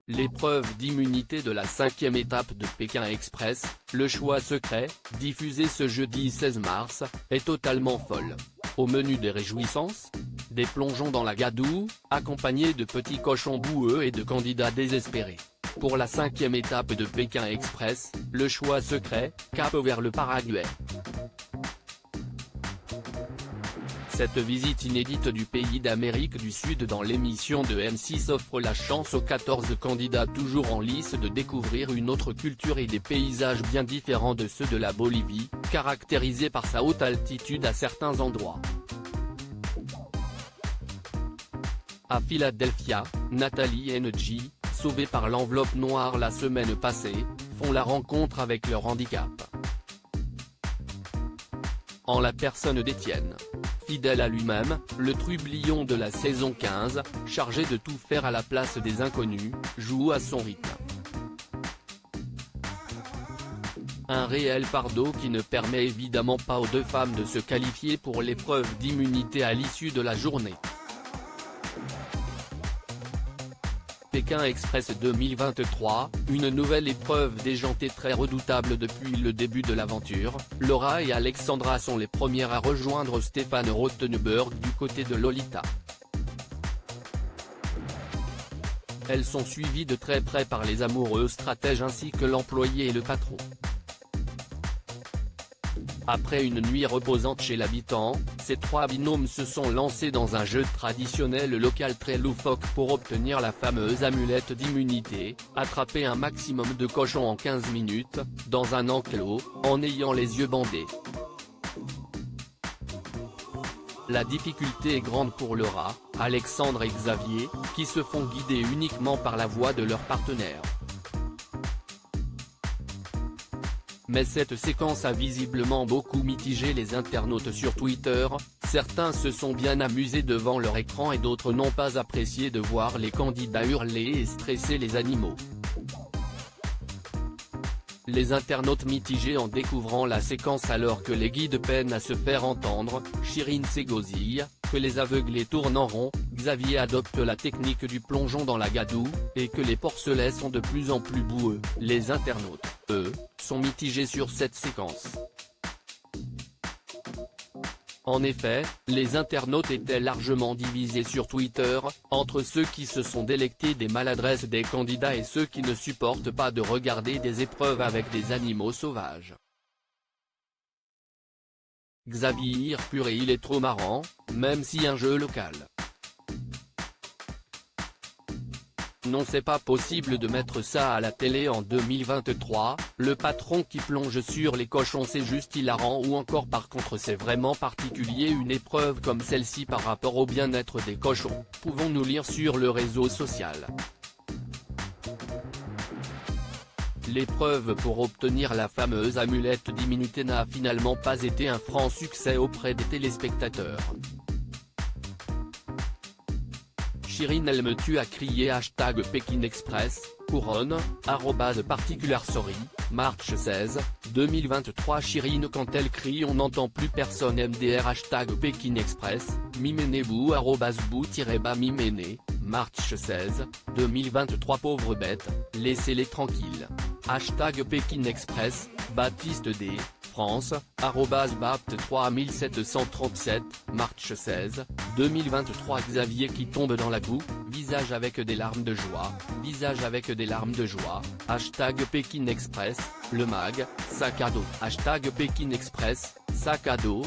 L'épreuve d'immunité de la 5e étape de Pékin Express, le choix secret, diffusé ce jeudi 16 mars, est totalement folle. Au menu des réjouissances, des plongeons dans la gadoue, accompagnés de petits cochons boueux et de candidats désespérés. Pour la 5e étape de Pékin Express, le choix secret, cap vers le Paraguay. Cette visite inédite du pays d'Amérique du Sud dans l'émission de M6 offre la chance aux 14 candidats toujours en lice de découvrir une autre culture et des paysages bien différents de ceux de la Bolivie, caractérisée par sa haute altitude à certains endroits. À Philadelphia, Nathalie et Nji, sauvés par l'enveloppe noire la semaine passée, font la rencontre avec leur handicap. En la personne d'Étienne. Fidèle à lui-même, le trublion de la saison 15, chargé de tout faire à la place des inconnus, joue à son rythme. Un réel fardeau qui ne permet évidemment pas aux deux femmes de se qualifier pour l'épreuve d'immunité à l'issue de la journée. Pékin Express 2023, une nouvelle épreuve déjantée très redoutable depuis le début de l'aventure. Laura et Alexandra sont les premières à rejoindre Stéphane Rothenberg du côté de Lolita. Elles sont suivies de très près par les amoureux stratèges ainsi que l'employé et le patron. Après une nuit reposante chez l'habitant, ces trois binômes se sont lancés dans un jeu traditionnel local très loufoque pour obtenir la fameuse amulette d'immunité, attraper un maximum de cochons en 15 minutes, dans un enclos, en ayant les yeux bandés. La difficulté est grande pour Laura, Alexandre et Xavier, qui se font guider uniquement par la voix de leur partenaire. Mais cette séquence a visiblement beaucoup mitigé les internautes sur Twitter, certains se sont bien amusés devant leur écran et d'autres n'ont pas apprécié de voir les candidats hurler et stresser les animaux. Les internautes mitigés en découvrant la séquence alors que les guides peinent à se faire entendre, Chirine s'égosille, que les aveuglés tournent en rond, Xavier adopte la technique du plongeon dans la gadoue, et que les porcelets sont de plus en plus boueux. Les internautes, eux, sont mitigés sur cette séquence. En effet, les internautes étaient largement divisés sur Twitter, entre ceux qui se sont délectés des maladresses des candidats et ceux qui ne supportent pas de regarder des épreuves avec des animaux sauvages. Xavier purée il est trop marrant, même si un jeu local. Non c'est pas possible de mettre ça à la télé en 2023, le patron qui plonge sur les cochons c'est juste hilarant ou encore par contre c'est vraiment particulier une épreuve comme celle-ci par rapport au bien-être des cochons, pouvons-nous lire sur le réseau social. L'épreuve pour obtenir la fameuse amulette d'immunité n'a finalement pas été un franc succès auprès des téléspectateurs. Chirine elle me tue a crié #Pékin Express, couronne, @particularsorry, March 16, 2023 Chirine quand elle crie on n'entend plus personne MDR #Pékin Express, mimenez-vous @bou-bas mimenez, March 16, 2023 pauvre bête, laissez-les tranquilles. #Pékin Express, Baptiste D. France, @bapt3737, March 16, 2023 Xavier qui tombe dans la boue, visage avec des larmes de joie, visage avec des larmes de joie, #Pékin Express, le mag, sac à dos, #Pékin Express, sac à dos,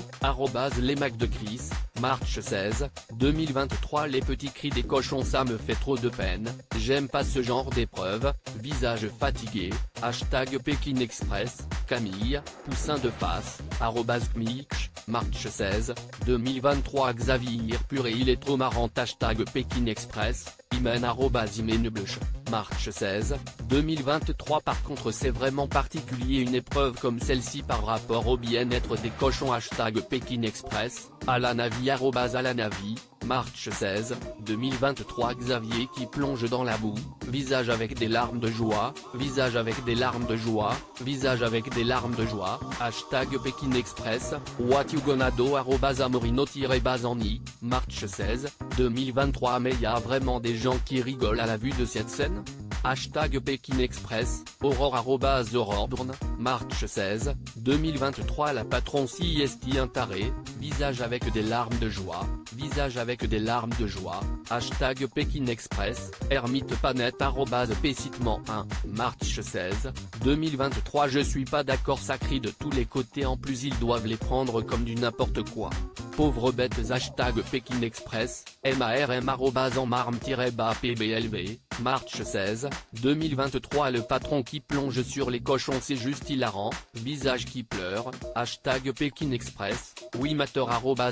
les mags de Chris, March 16, 2023 les petits cris des cochons ça me fait trop de peine, j'aime pas ce genre d'épreuve, visage fatigué, #Pékin Express, Camille, poussin de face, @Kmich, March 16, 2023 Xavier purée il est trop marrant #Pékin Express, Imen @Imenebluch, March 16, 2023 par contre c'est vraiment particulier une épreuve comme celle-ci par rapport au bien-être des cochons #Pékin Express, Alanavi @Alanavi, March 16, 2023 Xavier qui plonge dans la boue, visage avec des larmes de joie, visage avec des larmes de joie, visage avec des larmes de joie, #Pékin Express, what you gonna do @amorino-bazani, March 16, 2023 mais y a vraiment des gens qui rigolent à la vue de cette scène ? Hashtag Pékin Express, Aurore @AuroreBrn, March 16, 2023. La patron CIST un taré, visage avec des larmes de joie, visage avec des larmes de joie, hashtag Pékin Express, Hermite Panette @Pécitement 1, March 16, 2023. Je suis pas d'accord, ça crie de tous les côtés, en plus ils doivent les prendre comme du n'importe quoi. Pauvres bêtes. Hashtag Pékin Express, MARM en marme-PBLV, March 16, 2023. Le patron qui plonge sur les cochons, c'est juste hilarant, visage qui pleure, hashtag Pékin Express, Wimateur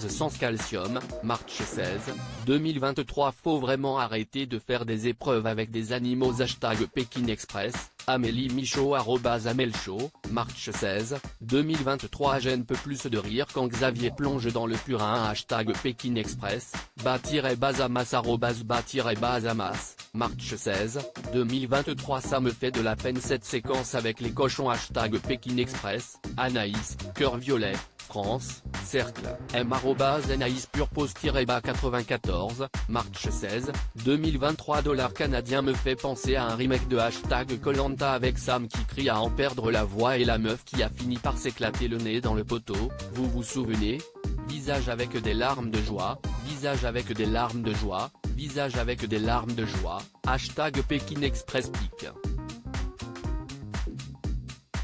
@sans calcium, March 16, 2023. Faut vraiment arrêter de faire des épreuves avec des animaux. Hashtag Pékin Express, Amélie Michaud @AmelChaud, March 16, 2023. Je ne peux plus de rire quand Xavier plonge dans le purin. Hashtag Pékin Express, bas-basamas @bas-basamas, March 16, 2023. Ça me fait de la peine cette séquence avec les cochons. Hashtag Pékin Express, Anaïs, cœur violet, France, cercle, M @Anaïs purpose-bas 94, March 16, 2023. $ canadien me fait penser à un remake de hashtag Koh-Lanta avec Sam qui crie à en perdre la voix et la meuf qui a fini par s'éclater le nez dans le poteau, vous vous souvenez? Visage avec des larmes de joie, visage avec des larmes de joie, visage avec des larmes de joie, hashtag Pékin Express pic.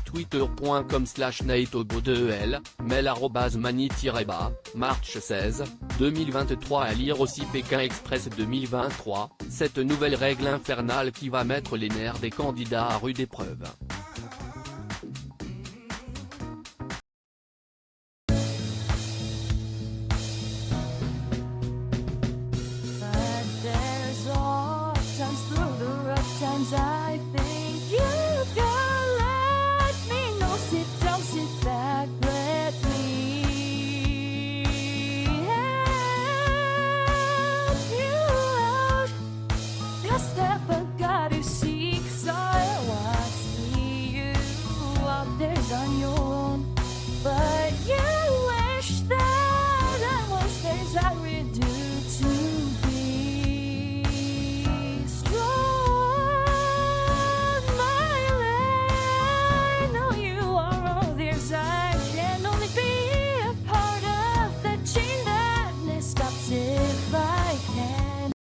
Twitter.com/NateObo2EL, mail @mani-bas, March 16, 2023. À lire aussi Pékin Express 2023, cette nouvelle règle infernale qui va mettre les nerfs des candidats à rude épreuve. But there's all times through the rough times